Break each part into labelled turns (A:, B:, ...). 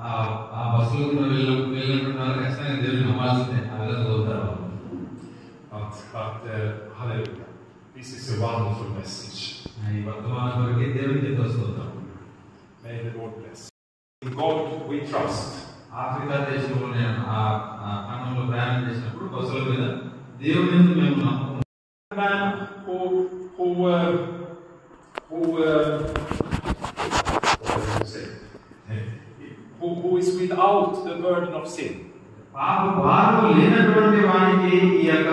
A: ఆ బస్సులో కూడా వెళ్ళినట్టు ఖచ్చితంగా దేవుని నమ్మాల్సిందే. ఆ విధంగా చదువుతారు.
B: Hallelujah. This is a wonderful message.
A: ఈ వర్తమాన కొరకే దేవునికి తోస్తున్నాం.
B: May the Lord bless. In God we trust.
A: Africa దేశంలో నేను ఆ ఖండంలో ప్రయాణం చేసినప్పుడు బస్సుల మీద దేవుని మీద మేము నమ్మకం.
B: Man who is without the burden of sin.
A: పాపం లేనటువంటి వానికి ఈ యొక్క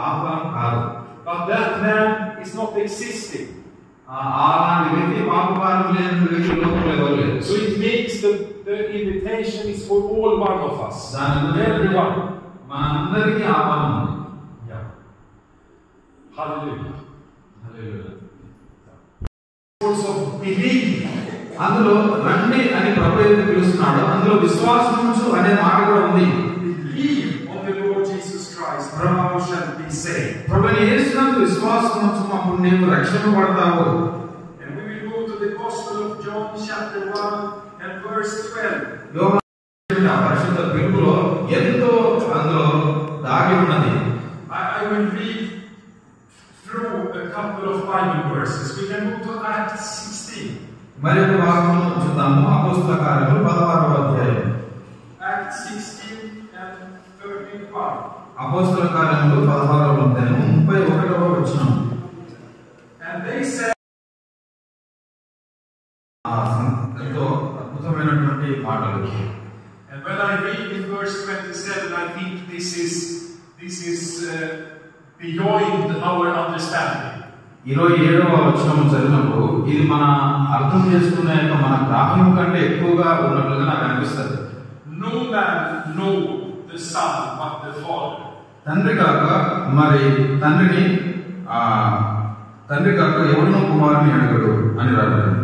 A: ఆహ్వానం కాదు.
B: But that man is not existing.
A: అలాంటి వ్యక్తి పాపం లేని వ్యక్తి లోకంలో ఎవరు లేరు.
B: So it means the invitation is for all one of us. Everyone.
A: మనందరికీ ఆహ్వానం ఉంది.
B: Yeah. Hallelujah.
A: హల్లెలూయా.
B: Also believe.
A: అందులో రండి అని ప్రభువు పిలుస్తున్నాడు. అందులో విశ్వాసం అనే మాట కూడా ఉంది.
B: Believe on the Lord Jesus Christ, thou shalt be saved.
A: ప్రభువుని యేసునందు విశ్వాసం ఉంచు అప్పుడు నీవు రక్షణ పడతావు.
B: And we will go to the Gospel of John chapter 1 and verse 12.
A: యోహాను పరిశుద్ధ పిలుపులో ఎంతో అందులో దాగి ఉన్నది.
B: I will read through a couple of Bible verses. We can go to Acts 16.
A: మరి ఒక భాగం చూద్దాము. అపోస్తల కార్యములు 16వ అధ్యాయం.
B: Acts 16 and 35.
A: అపోస్తల కార్యములు 16వ అధ్యాయం 31వ వచనం.
B: And they said,
A: ఎంతో అద్భుతమైనటువంటి మాటలు.
B: and when I read in verse 27, I think this is beyond our understanding.
A: 27వ వచనం చదివినప్పుడు ఇది మన అర్థం చేసుకునే మన గ్రాహ్యం కంటే ఎక్కువగా ఉన్నట్లుగా నాకు అనిపిస్తుంది.
B: No man know the Son but the Father.
A: తండ్రి కాక మరి తండ్రి కాక ఎవరినో కుమారుని అడగడు అని రాశారు.